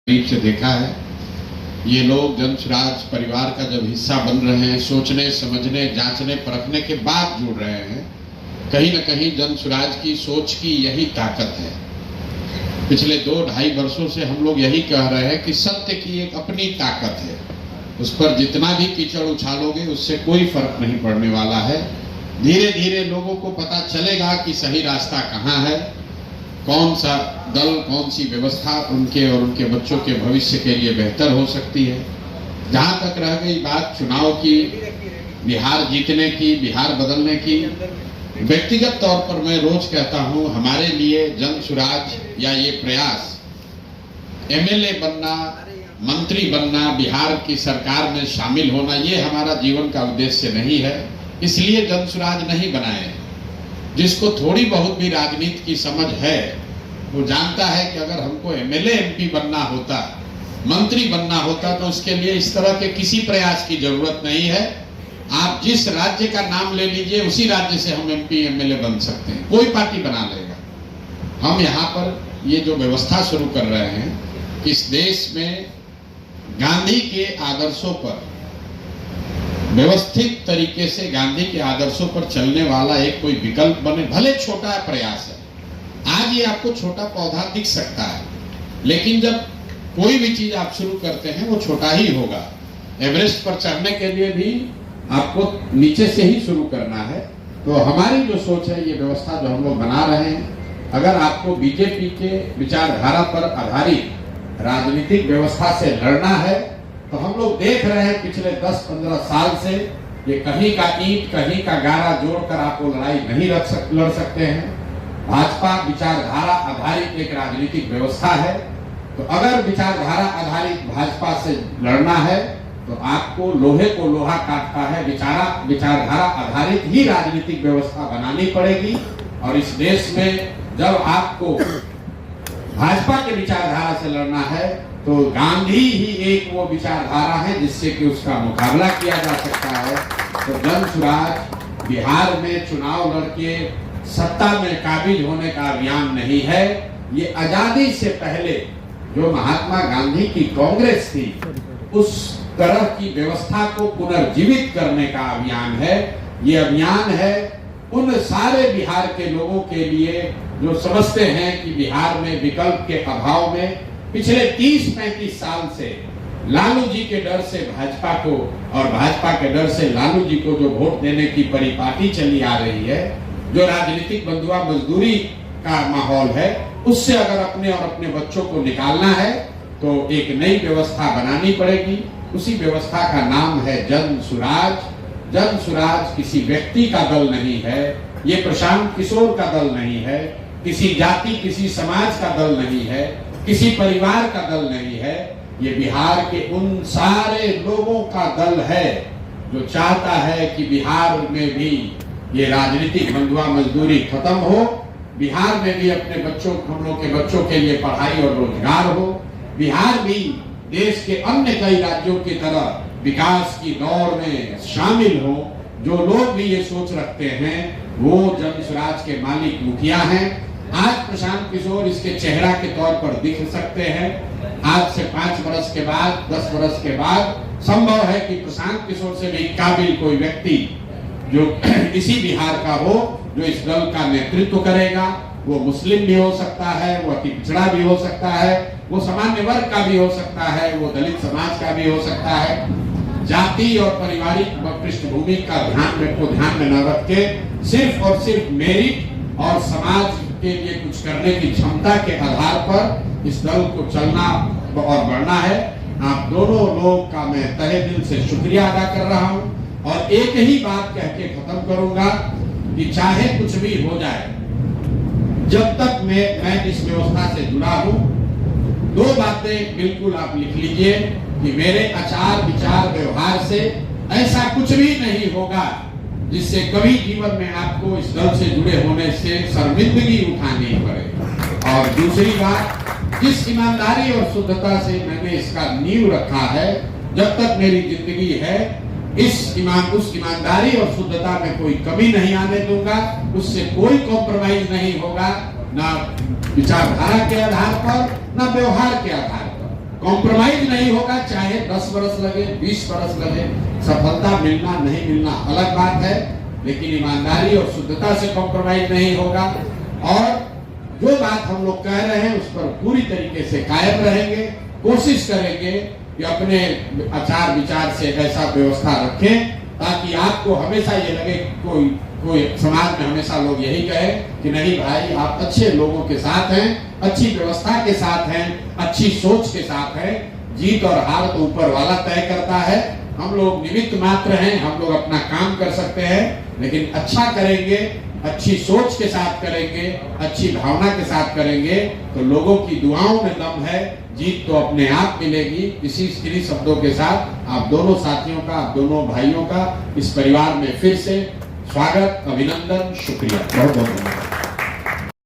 करीब से देखा है। ये लोग जनसुराज परिवार का जब हिस्सा बन रहे हैं, सोचने समझने जांचने परखने के बाद जुड़ रहे हैं, कहीं न कहीं जनसुराज की सोच की यही ताकत है। पिछले 2-2.5 वर्षों से हम लोग यही कह रहे हैं कि सत्य की एक अपनी ताकत है, उस पर जितना भी कीचड़ उछालोगे उससे कोई फर्क नहीं पड़ने वाला है। धीरे धीरे लोगों को पता चलेगा कि सही रास्ता कहाँ है, कौन सा दल, कौन सी व्यवस्था उनके और उनके बच्चों के भविष्य के लिए बेहतर हो सकती है। जहाँ तक रह गई बात चुनाव की, बिहार जीतने की, बिहार बदलने की, व्यक्तिगत तौर पर मैं रोज कहता हूँ, हमारे लिए जनसुराज या ये प्रयास एमएलए बनना, मंत्री बनना, बिहार की सरकार में शामिल होना, ये हमारा जीवन का उद्देश्य नहीं है। इसलिए जनसुराज नहीं बनाए। जिसको थोड़ी बहुत भी राजनीति की समझ है वो जानता है कि अगर हमको एमएलए एमपी बनना होता, मंत्री बनना होता, तो उसके लिए इस तरह के किसी प्रयास की जरूरत नहीं है। आप जिस राज्य का नाम ले लीजिए, उसी राज्य से हम एमपी एमएलए बन सकते हैं, कोई पार्टी बना लेगा। हम यहाँ पर ये जो व्यवस्था शुरू कर रहे हैं कि इस देश में गांधी के आदर्शों पर, व्यवस्थित तरीके से गांधी के आदर्शों पर चलने वाला एक कोई विकल्प बने, भले छोटा प्रयास है। आज ये आपको छोटा पौधा दिख सकता है, लेकिन जब कोई भी चीज आप शुरू करते हैं वो छोटा ही होगा। एवरेस्ट पर चढ़ने के लिए भी आपको नीचे से ही शुरू करना है। तो हमारी जो सोच है, ये व्यवस्था जो हम लोग बना रहे हैं, अगर आपको बीजेपी के विचारधारा पर आधारित राजनीतिक व्यवस्था से लड़ना है, तो हम लोग देख रहे हैं पिछले 10-15 साल से ये कहीं का ईंट कहीं का गारा जोड़कर आपको लड़ाई नहीं लड़ सकते हैं। भाजपा विचारधारा आधारित एक राजनीतिक व्यवस्था है, तो अगर विचारधारा आधारित भाजपा से लड़ना है तो आपको लोहे को लोहा काटता है। विचारधारा आधारित ही राजनीतिक व्यवस्था बनानी पड़ेगी। और इस देश में जब आपको भाजपा के विचारधारा से लड़ना है तो गांधी ही एक वो विचारधारा है जिससे कि उसका मुकाबला किया जा सकता है। तो जनसुराज बिहार में चुनाव लड़के सत्ता में काबिज होने का अभियान नहीं है। ये आजादी से पहले जो महात्मा गांधी की कांग्रेस थी, उस तरह की व्यवस्था को पुनर्जीवित करने का अभियान है। ये अभियान है उन सारे बिहार के लोगों के लिए जो समझते हैं कि बिहार में विकल्प के अभाव में पिछले 30-35 साल से लालू जी के डर से भाजपा को और भाजपा के डर से लालू जी को जो वोट देने की परिपाटी चली आ रही है, जो राजनीतिक बंधुआ मजदूरी का माहौल है, उससे अगर अपने और अपने बच्चों को निकालना है तो एक नई व्यवस्था बनानी पड़ेगी। उसी व्यवस्था का नाम है जनसुराज। जनसुराज किसी व्यक्ति का दल नहीं है, ये प्रशांत किशोर का दल नहीं है, किसी जाति किसी समाज का दल नहीं है, किसी परिवार का दल नहीं है। ये बिहार के उन सारे लोगों का दल है जो चाहता है कि बिहार में भी ये राजनीतिक बंधुआ मजदूरी खत्म हो, बिहार में भी अपने बच्चों, हम लोग के बच्चों के लिए पढ़ाई और रोजगार हो, बिहार भी देश के अन्य कई राज्यों की तरह विकास की दौड़ में शामिल हो। जो लोग भी ये सोच रखते हैं वो जनसुराज के मालिक मुखिया हैं। आज प्रशांत किशोर इसके चेहरा के तौर पर दिख सकते हैं। आज से 5 वर्ष के बाद, 10 वर्ष के बाद संभव है कि प्रशांत किशोर से भी काबिल कोई व्यक्ति जो इसी बिहार का हो, जो इस दल का नेतृत्व करेगा। वो मुस्लिम भी हो सकता है, वो अति पिछड़ा भी हो सकता है, वो सामान्य वर्ग का भी हो सकता है, वो दलित समाज का भी हो सकता है। जाति और पारिवारिक पृष्ठभूमि का ध्यान में न रख के सिर्फ और सिर्फ मेरिट और समाज के लिए कुछ करने की क्षमता के आधार पर इस दल को चलना और बढ़ना है। आप दोनों लोग का मैं तहे दिल से शुक्रिया अदा कर रहा हूं और एक ही बात कह के खत्म करूंगा कि चाहे कुछ भी हो जाए, जब तक मैं इस व्यवस्था से जुड़ा हूं, 2 बातें बिल्कुल आप लिख लीजिए कि मेरे आचार विचार व्यवहार से ऐसा कुछ भी नहीं होगा जिससे कभी जीवन में आपको इस दल से जुड़े होने से शर्मिंदगी उठानी पड़े। और दूसरी बात, जिस ईमानदारी और शुद्धता से मैंने इसका नींव रखा है, जब तक मेरी जिंदगी है, उस ईमानदारी और शुद्धता में कोई कमी नहीं आने दूंगा। उससे कोई कॉम्प्रोमाइज नहीं होगा, ना विचारधारा के आधार पर, ना व्यवहार के आधार पर। कॉम्प्रोमाइज नहीं होगा, चाहे 10 बरस लगे, 20 बरस लगे, सफलता मिलना नहीं मिलना अलग बात है, लेकिन ईमानदारी और शुद्धता से कॉम्प्रोमाइज नहीं होगा। और जो बात हम लोग कह रहे हैं उस पर पूरी तरीके से कायम रहेंगे, कोशिश करेंगे कि अपने आचार विचार से ऐसा व्यवस्था रखें ताकि आपको हमेशा ये लगे, कोई समाज में हमेशा लोग यही कहे कि नहीं भाई आप अच्छे लोगों के साथ हैं, अच्छी व्यवस्था के साथ हैं, अच्छी सोच के साथ हैं। जीत और हार तो ऊपर वाला तय करता है, हम लोग निमित्त मात्र हैं, हम लोग अपना काम कर सकते हैं, लेकिन अच्छा करेंगे, अच्छी सोच के साथ करेंगे, अच्छी भावना के साथ करेंगे तो लोगों की दुआओं में दम है, जीत तो अपने आप मिलेगी। इन्हीं शब्दों के साथ आप दोनों साथियों का, आप दोनों भाइयों का इस परिवार में फिर से स्वागत, अभिनंदन, शुक्रिया, बहुत बहुत धन्यवाद।